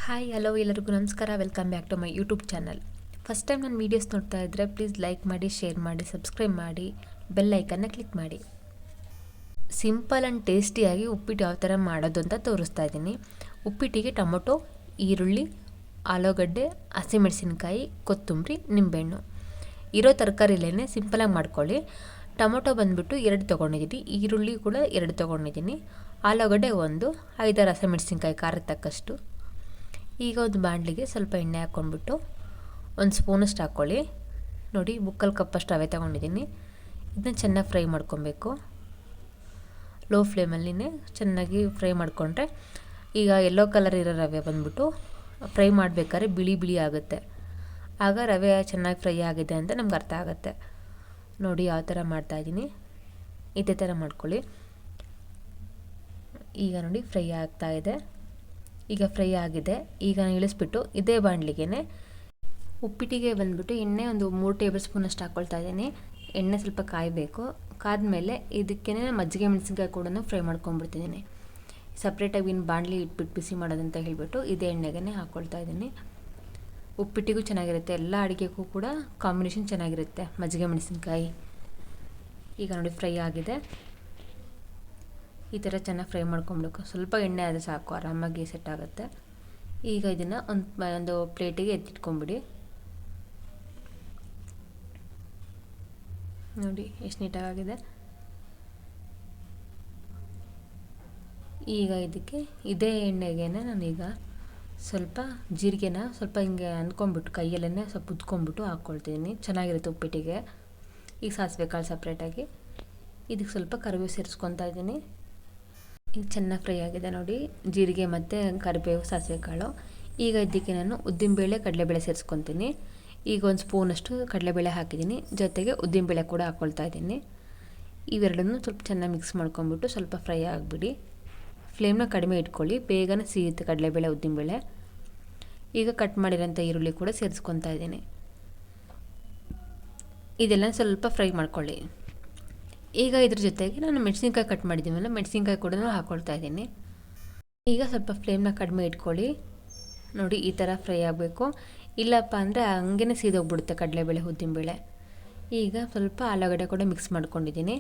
Hi hello ಎಲ್ಲರಿಗೂ ನಮಸ್ಕಾರ. Welcome back to my YouTube channel. First time ನನ್ನ videos ನೋಡ್ತಾ ಇದ್ದರೆ ಪ್ಲೀಸ್ ಲೈಕ್ ಮಾಡಿ, ಶೇರ್ ಮಾಡಿ, ಸಬ್ಸ್ಕ್ರೈಬ್ ಮಾಡಿ, ಬೆಲ್ ಐಕನ್ನ ಕ್ಲಿಕ್ ಮಾಡಿ. ಸಿಂಪಲ್ ಆ್ಯಂಡ್ ಟೇಸ್ಟಿಯಾಗಿ ಉಪ್ಪಿಟ್ಟು ಯಾವ ಥರ ಮಾಡೋದು ಅಂತ ತೋರಿಸ್ತಾ ಇದ್ದೀನಿ. ಉಪ್ಪಿಟ್ಟಿಗೆ ಟೊಮೊಟೊ, ಈರುಳ್ಳಿ, ಆಲೂಗಡ್ಡೆ, ಹಸಿಮೆಣಸಿನ್ಕಾಯಿ, ಕೊತ್ತಂಬರಿ, ನಿಂಬೆಹಣ್ಣು ಇರೋ ತರಕಾರಿಲೇ ಸಿಂಪಲಾಗಿ ಮಾಡ್ಕೊಳ್ಳಿ. ಟೊಮೊಟೊ ಬಂದುಬಿಟ್ಟು 2 ತೊಗೊಂಡಿದ್ದೀನಿ, ಈರುಳ್ಳಿ ಕೂಡ 2 ತೊಗೊಂಡಿದ್ದೀನಿ, ಆಲೂಗಡ್ಡೆ 1, 5-6 ಹಸಿಮೆಣಸಿನ್ಕಾಯಿ ಖಾರದ ತಕ್ಕಷ್ಟು. ಈಗ ಒಂದು ಬಾಣಲಿಗೆ ಸ್ವಲ್ಪ ಎಣ್ಣೆ ಹಾಕ್ಕೊಂಡ್ಬಿಟ್ಟು 1 ಸ್ಪೂನಷ್ಟು ಹಾಕ್ಕೊಳ್ಳಿ. ನೋಡಿ, 3/4 ಕಪ್ಪಷ್ಟು ರವೆ ತೊಗೊಂಡಿದ್ದೀನಿ. ಇದನ್ನ ಚೆನ್ನಾಗಿ ಫ್ರೈ ಮಾಡ್ಕೊಬೇಕು. ಲೋ ಫ್ಲೇಮಲ್ಲಿನೇ ಚೆನ್ನಾಗಿ ಫ್ರೈ ಮಾಡಿಕೊಂಡ್ರೆ ಈಗ ಯೆಲ್ಲೋ ಕಲರ್ ಇರೋ ರವೆ ಬಂದ್ಬಿಟ್ಟು ಫ್ರೈ ಮಾಡಬೇಕಾದ್ರೆ ಬಿಳಿ ಬಿಳಿ ಆಗುತ್ತೆ. ಆಗ ರವೆ ಚೆನ್ನಾಗಿ ಫ್ರೈ ಆಗಿದೆ ಅಂತ ನಮ್ಗೆ ಅರ್ಥ ಆಗುತ್ತೆ. ನೋಡಿ ಯಾವ ಥರ ಮಾಡ್ತಾಯಿದ್ದೀನಿ, ಇದೇ ಥರ ಮಾಡ್ಕೊಳ್ಳಿ. ಈಗ ನೋಡಿ ಫ್ರೈ ಆಗ್ತಾಯಿದೆ. ಈಗ ಫ್ರೈ ಆಗಿದೆ. ಈಗ ಇಳಿಸ್ಬಿಟ್ಟು ಇದೇ ಬಾಣಲಿಗೆ ಉಪ್ಪಿಟ್ಟಿಗೆ ಬಂದುಬಿಟ್ಟು ಎಣ್ಣೆ ಒಂದು 3 ಟೇಬಲ್ ಸ್ಪೂನಷ್ಟು ಹಾಕ್ಕೊಳ್ತಾ ಇದ್ದೀನಿ. ಎಣ್ಣೆ ಸ್ವಲ್ಪ ಕಾಯಬೇಕು. ಕಾದ್ಮೇಲೆ ಇದಕ್ಕೇ ಮಜ್ಜಿಗೆ ಮೆಣಸಿನ್ಕಾಯಿ ಕೂಡ ಫ್ರೈ ಮಾಡ್ಕೊಂಡ್ಬಿಡ್ತಿದ್ದೀನಿ. ಸಪ್ರೇಟಾಗಿ ಇನ್ನು ಬಾಣಲಿ ಇಟ್ಬಿಟ್ಟು ಬಿಸಿ ಮಾಡೋದಂತ ಹೇಳಿಬಿಟ್ಟು ಇದೇ ಎಣ್ಣೆಗೆ ಹಾಕ್ಕೊಳ್ತಾ ಇದ್ದೀನಿ. ಉಪ್ಪಿಟ್ಟಿಗೂ ಚೆನ್ನಾಗಿರುತ್ತೆ, ಎಲ್ಲ ಅಡುಗೆಗೂ ಕೂಡ ಕಾಂಬಿನೇಷನ್ ಚೆನ್ನಾಗಿರುತ್ತೆ ಮಜ್ಜಿಗೆ ಮೆಣಸಿನ್ಕಾಯಿ. ಈಗ ನೋಡಿ ಫ್ರೈ ಆಗಿದೆ. ಈ ಥರ ಚೆನ್ನಾಗಿ ಫ್ರೈ ಮಾಡ್ಕೊಬೇಕು. ಸ್ವಲ್ಪ ಎಣ್ಣೆ ಆದರೆ ಸಾಕು, ಆರಾಮಾಗಿ ಸೆಟ್ ಆಗುತ್ತೆ. ಈಗ ಇದನ್ನು ಒಂದು ಪ್ಲೇಟಿಗೆ ಎತ್ತಿಟ್ಕೊಂಬಿಡಿ. ನೋಡಿ ಎಷ್ಟು ನೀಟಾಗಿದೆ. ಈಗ ಇದಕ್ಕೆ ಇದೇ ಎಣ್ಣೆಗೆ ನಾನೀಗ ಸ್ವಲ್ಪ ಜೀರಿಗೆನ ಸ್ವಲ್ಪ ಹಿಂಗೆ ಅಂದ್ಕೊಂಬಿಟ್ಟು ಕೈಯಲ್ಲೇ ಸ್ವಲ್ಪ ಉದ್ಕೊಂಬಿಟ್ಟು ಹಾಕ್ಕೊಳ್ತೀನಿ. ಚೆನ್ನಾಗಿರುತ್ತೆ ಉಪ್ಪಿಟ್ಟಿಗೆ. ಈಗ ಸಾಸಿವೆ ಕಾಳು ಸಪ್ರೇಟಾಗಿ, ಇದಕ್ಕೆ ಸ್ವಲ್ಪ ಕರಿಬೇವು ಸೇರಿಸ್ಕೊತಾ ಇದ್ದೀನಿ. ಈಗ ಚೆನ್ನಾಗಿ ಫ್ರೈ ಆಗಿದೆ ನೋಡಿ, ಜೀರಿಗೆ ಮತ್ತು ಕರಿಬೇವು, ಸಾಸಿವೆ ಕಾಳು. ಈಗ ಇದಕ್ಕೆ ನಾನು ಉದ್ದಿನಬೇಳೆ, ಕಡಲೆಬೇಳೆ ಸೇರಿಸ್ಕೊತೀನಿ. ಈಗ 1 ಸ್ಪೂನಷ್ಟು ಕಡಲೆಬೇಳೆ ಹಾಕಿದ್ದೀನಿ, ಜೊತೆಗೆ ಉದ್ದಿನಬೇಳೆ ಕೂಡ ಹಾಕ್ಕೊಳ್ತಾ ಇದ್ದೀನಿ. ಇವೆರಡನ್ನೂ ಸ್ವಲ್ಪ ಚೆನ್ನಾಗಿ ಮಿಕ್ಸ್ ಮಾಡ್ಕೊಂಬಿಟ್ಟು ಸ್ವಲ್ಪ ಫ್ರೈ ಆಗಿಬಿಡಿ. ಫ್ಲೇಮ್ನ ಕಡಿಮೆ ಇಟ್ಕೊಳ್ಳಿ, ಬೇಗನೆ ಸಿಗುತ್ತೆ ಕಡಲೆಬೇಳೆ, ಉದ್ದಿನಬೇಳೆ. ಈಗ ಕಟ್ ಮಾಡಿರೋಂಥ ಈರುಳ್ಳಿ ಕೂಡ ಸೇರಿಸ್ಕೊತಾ ಇದ್ದೀನಿ. ಇದೆಲ್ಲ ಸ್ವಲ್ಪ ಫ್ರೈ ಮಾಡ್ಕೊಳ್ಳಿ. ಈಗ ಇದ್ರ ಜೊತೆಗೆ ನಾನು ಮೆಣಸಿನ್ಕಾಯಿ ಕಟ್ ಮಾಡಿದ್ದೀನಲ್ಲ, ಮೆಣಸಿನ್ಕಾಯಿ ಕೂಡ ಹಾಕ್ಕೊಳ್ತಾ ಇದ್ದೀನಿ. ಈಗ ಸ್ವಲ್ಪ ಫ್ಲೇಮ್ನ ಕಡಿಮೆ ಇಟ್ಕೊಳ್ಳಿ. ನೋಡಿ ಈ ಥರ ಫ್ರೈ ಆಗಬೇಕು. ಇಲ್ಲಪ್ಪ ಅಂದರೆ ಹಂಗೇ ಸೀದೋಗ್ಬಿಡುತ್ತೆ ಕಡಲೆಬೇಳೆ, ಉದ್ದಿನಬೇಳೆ. ಈಗ ಸ್ವಲ್ಪ ಆಲೂಗಡ್ಡೆ ಕೂಡ ಮಿಕ್ಸ್ ಮಾಡ್ಕೊಂಡಿದ್ದೀನಿ.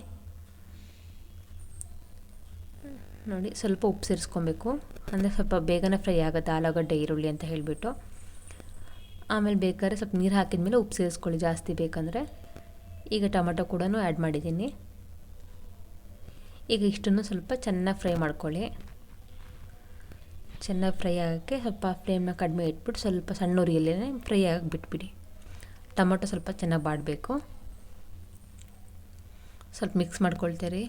ನೋಡಿ ಸ್ವಲ್ಪ ಉಪ್ಪು ಸೇರಿಸ್ಕೊಬೇಕು, ಅಂದರೆ ಸ್ವಲ್ಪ ಬೇಗನೆ ಫ್ರೈ ಆಗುತ್ತೆ ಆಲೂಗಡ್ಡೆ, ಈರುಳ್ಳಿ ಅಂತ ಹೇಳಿಬಿಟ್ಟು. ಆಮೇಲೆ ಬೇಕಾದ್ರೆ ಸ್ವಲ್ಪ ನೀರು ಹಾಕಿದ್ಮೇಲೆ ಉಪ್ಪು ಸೇರಿಸ್ಕೊಳ್ಳಿ ಜಾಸ್ತಿ ಬೇಕಂದರೆ. ಈಗ ಟೊಮೆಟೊ ಕೂಡ ಆ್ಯಡ್ ಮಾಡಿದ್ದೀನಿ. ಈಗ ಇಷ್ಟನ್ನು ಸ್ವಲ್ಪ ಚೆನ್ನಾಗಿ ಫ್ರೈ ಮಾಡ್ಕೊಳ್ಳಿ. ಚೆನ್ನಾಗಿ ಫ್ರೈ ಆಗೋಕ್ಕೆ ಸ್ವಲ್ಪ ಫ್ಲೇಮ್ನ ಕಡಿಮೆ ಇಟ್ಬಿಟ್ಟು ಸ್ವಲ್ಪ ಸಣ್ಣ ಉರಿಯಲ್ಲೇ ಫ್ರೈ ಆಗಿ ಬಿಟ್ಬಿಡಿ. ಟೊಮೊಟೊ ಸ್ವಲ್ಪ ಚೆನ್ನಾಗಿ ಬಾಡಬೇಕು. ಸ್ವಲ್ಪ ಮಿಕ್ಸ್ ಮಾಡ್ಕೊಳ್ತೀರಿ.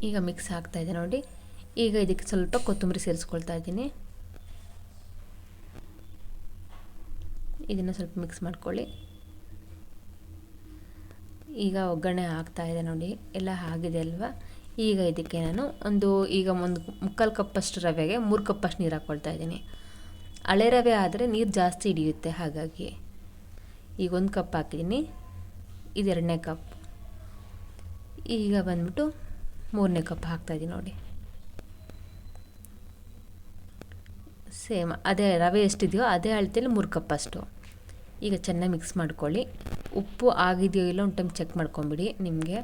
ಈಗ ಮಿಕ್ಸ್ ಆಗ್ತಾಯಿದೆ ನೋಡಿ. ಈಗ ಇದಕ್ಕೆ ಸ್ವಲ್ಪ ಕೊತ್ತಂಬರಿ ಸೇರಿಸ್ಕೊಳ್ತಾ ಇದ್ದೀನಿ. ಇದನ್ನು ಸ್ವಲ್ಪ ಮಿಕ್ಸ್ ಮಾಡ್ಕೊಳ್ಳಿ. ಈಗ ಒಗ್ಗರಣೆ ಆಗ್ತಾಯಿದೆ ನೋಡಿ, ಎಲ್ಲ ಆಗಿದೆ ಅಲ್ವಾ. ಈಗ ಇದಕ್ಕೆ ನಾನು ಒಂದು 3/4 ಕಪ್ಪಷ್ಟು ರವೆಗೆ 3 ಕಪ್ಪಷ್ಟು ನೀರು ಹಾಕ್ಕೊಳ್ತಾ ಇದ್ದೀನಿ. ಹಳೆ ರವೆ ಆದರೆ ನೀರು ಜಾಸ್ತಿ ಹಿಡಿಯುತ್ತೆ, ಹಾಗಾಗಿ ಈಗ 1 ಕಪ್ ಹಾಕಿದ್ದೀನಿ. ಇದು 2ನೇ ಕಪ್. ಈಗ ಬಂದ್ಬಿಟ್ಟು 3ನೇ ಕಪ್ ಹಾಕ್ತಾಯಿದ್ದೀನಿ ನೋಡಿ. ಸೇಮ್ ಅದೇ ರವೆ ಎಷ್ಟಿದೆಯೋ ಅದೇ ಅಳತೆಯಲ್ಲಿ 3 ಕಪ್ಪಷ್ಟು. ಈಗ ಚೆನ್ನಾಗಿ ಮಿಕ್ಸ್ ಮಾಡ್ಕೊಳ್ಳಿ. ಉಪ್ಪು ಆಗಿದೆಯೋ ಇಲ್ಲ ಒಂದು ಟೈಮ್ ಚೆಕ್ ಮಾಡ್ಕೊಂಬಿಡಿ. ನಿಮಗೆ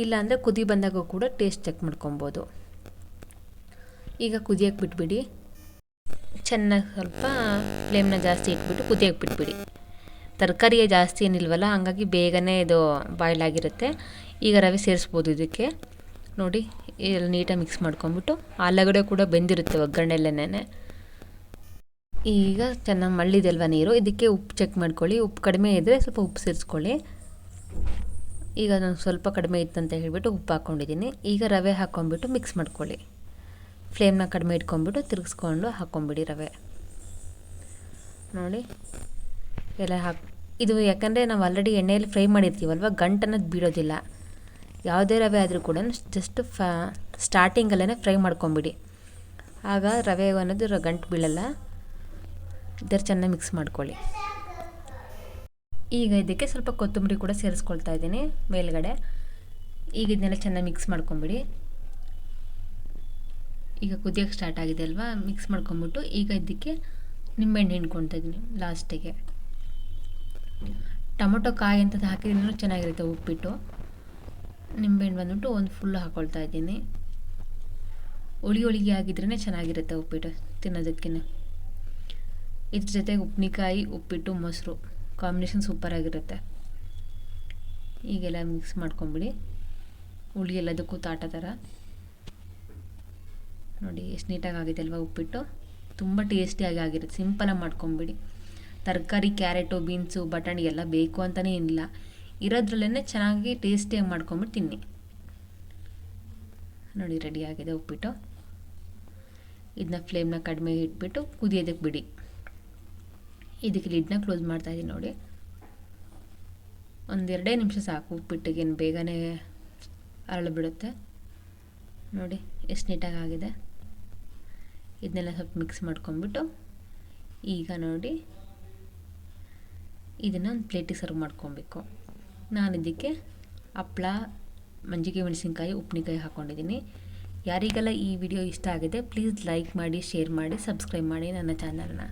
ಇಲ್ಲಾಂದರೆ ಕುದಿ ಬಂದಾಗ ಕೂಡ ಟೇಸ್ಟ್ ಚೆಕ್ ಮಾಡ್ಕೊಬೋದು. ಈಗ ಕುದಿಯೋಕ್ಕೆ ಬಿಟ್ಬಿಡಿ. ಚೆನ್ನಾಗಿ ಸ್ವಲ್ಪ ಫ್ಲೇಮ್ನ ಜಾಸ್ತಿ ಇಟ್ಬಿಟ್ಟು ಕುದಿಯೋಕ್ಕೆ ಬಿಟ್ಬಿಡಿ. ತರಕಾರಿಯೇ ಜಾಸ್ತಿ ಏನಿಲ್ವಲ್ಲ, ಹಾಗಾಗಿ ಬೇಗನೆ ಇದು ಬಾಯ್ಲ್ ಆಗಿರುತ್ತೆ. ಈಗ ರವೆ ಸೇರಿಸ್ಬೋದು ಇದಕ್ಕೆ. ನೋಡಿ ಎಲ್ಲ ನೀಟಾಗಿ ಮಿಕ್ಸ್ ಮಾಡ್ಕೊಂಬಿಟ್ಟು, ಆಲೂಗಡ್ಡೆ ಕೂಡ ಬೆಂದಿರುತ್ತೆ ಒಗ್ಗರಣೆಯಲ್ಲೇನೆ. ಈಗ ಚೆನ್ನಾಗಿ ಮಳ್ಳಿದೆಲ್ವ ನೀರು, ಇದಕ್ಕೆ ಉಪ್ಪು ಚೆಕ್ ಮಾಡ್ಕೊಳ್ಳಿ. ಉಪ್ಪು ಕಡಿಮೆ ಇದ್ದರೆ ಸ್ವಲ್ಪ ಉಪ್ಪು ಸೇರಿಸ್ಕೊಳ್ಳಿ. ಈಗ ನಾನು ಸ್ವಲ್ಪ ಕಡಿಮೆ ಇತ್ತಂತ ಹೇಳಿಬಿಟ್ಟು ಉಪ್ಪು ಹಾಕ್ಕೊಂಡಿದ್ದೀನಿ. ಈಗ ರವೆ ಹಾಕ್ಕೊಂಬಿಟ್ಟು ಮಿಕ್ಸ್ ಮಾಡ್ಕೊಳ್ಳಿ. ಫ್ಲೇಮ್ನ ಕಡಿಮೆ ಇಟ್ಕೊಂಬಿಟ್ಟು ತಿರುಗಿಸ್ಕೊಂಡು ಹಾಕ್ಕೊಂಬಿಡಿ ರವೆ. ನೋಡಿ ಎಲ್ಲ ಇದು ಯಾಕಂದರೆ ನಾವು ಆಲ್ರೆಡಿ ಎಣ್ಣೆಯಲ್ಲಿ ಫ್ರೈ ಮಾಡಿರ್ತೀವಲ್ವ, ಗಂಟನ್ನೋದು ಬೀಳೋದಿಲ್ಲ. ಯಾವುದೇ ರವೆ ಆದರೂ ಕೂಡ ಜಸ್ಟ್ ಸ್ಟಾರ್ಟಿಂಗಲ್ಲೇ ಫ್ರೈ ಮಾಡ್ಕೊಂಬಿಡಿ. ಆಗ ರವೆ ಅನ್ನೋದು ಗಂಟು ಬೀಳಲ್ಲ. ಇದರ ಚೆನ್ನಾಗಿ ಮಿಕ್ಸ್ ಮಾಡ್ಕೊಳ್ಳಿ. ಈಗ ಇದಕ್ಕೆ ಸ್ವಲ್ಪ ಕೊತ್ತಂಬರಿ ಕೂಡ ಸೇರಿಸ್ಕೊಳ್ತಾ ಇದ್ದೀನಿ ಮೇಲ್ಗಡೆ. ಈಗ ಇದನ್ನೆಲ್ಲ ಚೆನ್ನಾಗಿ ಮಿಕ್ಸ್ ಮಾಡ್ಕೊಂಬಿಡಿ. ಈಗ ಕುದಿಯೋಕ್ಕೆ ಸ್ಟಾರ್ಟ್ ಆಗಿದೆ ಅಲ್ವಾ, ಮಿಕ್ಸ್ ಮಾಡ್ಕೊಂಬಿಟ್ಟು ಈಗ ಇದಕ್ಕೆ ನಿಂಬೆಹಣ್ಣು ಹಿಂಡ್ಕೊತಾ ಇದ್ದೀನಿ ಲಾಸ್ಟಿಗೆ. ಟೊಮೊಟೊ ಕಾಯಿ ಅಂತದ್ದು ಹಾಕಿದ್ರೂ ಚೆನ್ನಾಗಿರುತ್ತೆ ಉಪ್ಪಿಟ್ಟು. ನಿಂಬೆಹಣ್ಣು ಬಂದ್ಬಿಟ್ಟು ಒಂದು ಫುಲ್ ಹಾಕ್ಕೊಳ್ತಾ ಇದ್ದೀನಿ. ಹುಳಿಗೆ ಆಗಿದ್ರೇ ಚೆನ್ನಾಗಿರುತ್ತೆ ಉಪ್ಪಿಟ್ಟು ತಿನ್ನೋದಕ್ಕೆ. ಇದ್ರ ಜೊತೆಗೆ ಉಪ್ಪಿನಕಾಯಿ, ಉಪ್ಪಿಟ್ಟು, ಮೊಸರು ಕಾಂಬಿನೇಷನ್ ಸೂಪರಾಗಿರುತ್ತೆ. ಈಗೆಲ್ಲ ಮಿಕ್ಸ್ ಮಾಡ್ಕೊಂಬಿಡಿ. ಹುಳಿ ಎಲ್ಲದಕ್ಕೂ ತಾಟ ಥರ ನೋಡಿ ಎಷ್ಟು ನೀಟಾಗಿ ಆಗಿದೆ ಅಲ್ವಾ ಉಪ್ಪಿಟ್ಟು. ತುಂಬ ಟೇಸ್ಟಿಯಾಗಿ ಆಗಿರುತ್ತೆ. ಸಿಂಪಲಾಗಿ ಮಾಡ್ಕೊಂಬಿಡಿ. ತರಕಾರಿ, ಕ್ಯಾರೆಟು, ಬೀನ್ಸು, ಬಟಾಣಿ ಎಲ್ಲ ಬೇಕು ಅಂತಲೇ ಇಲ್ಲ, ಇರೋದ್ರಲ್ಲೇ ಚೆನ್ನಾಗಿ ಟೇಸ್ಟಿಯಾಗಿ ಮಾಡ್ಕೊಂಬಿಟ್ಟು ತಿನ್ನಿ. ನೋಡಿ ರೆಡಿ ಆಗಿದೆ ಉಪ್ಪಿಟ್ಟು. ಇದನ್ನ ಫ್ಲೇಮ್ನ ಕಡಿಮೆ ಇಟ್ಬಿಟ್ಟು ಕುದಿಯೋದಕ್ಕೆ ಬಿಡಿ. ಇದಕ್ಕೆ ಲಿಡ್ನ ಕ್ಲೋಸ್ ಮಾಡ್ತಾಯಿದ್ದೀನಿ ನೋಡಿ. 1-2 ನಿಮಿಷ ಸಾಕು, ಉಪ್ಪಿಟ್ಟಿಗೆ ಬೇಗನೆ ಅರಳಿಬಿಡುತ್ತೆ. ನೋಡಿ ಎಷ್ಟು ನೀಟಾಗಿ ಆಗಿದೆ. ಇದನ್ನೆಲ್ಲ ಸ್ವಲ್ಪ ಮಿಕ್ಸ್ ಮಾಡ್ಕೊಂಬಿಟ್ಟು ಈಗ ನೋಡಿ ಇದನ್ನು ಒಂದು ಪ್ಲೇಟಿಗೆ ಸರ್ವ್ ಮಾಡ್ಕೊಬೇಕು. ನಾನು ಇದಕ್ಕೆ ಹಪ್ಪಳ, ಮಜ್ಜಿಗೆ ಮೆಣಸಿನ್ಕಾಯಿ, ಉಪ್ಪಿನಕಾಯಿ ಹಾಕ್ಕೊಂಡಿದ್ದೀನಿ. ಯಾರಿಗೆಲ್ಲ ಈ ವಿಡಿಯೋ ಇಷ್ಟ ಆಗಿದೆ ಪ್ಲೀಸ್ ಲೈಕ್ ಮಾಡಿ, ಶೇರ್ ಮಾಡಿ, ಸಬ್ಸ್ಕ್ರೈಬ್ ಮಾಡಿ ನನ್ನ ಚಾನಲ್ನ.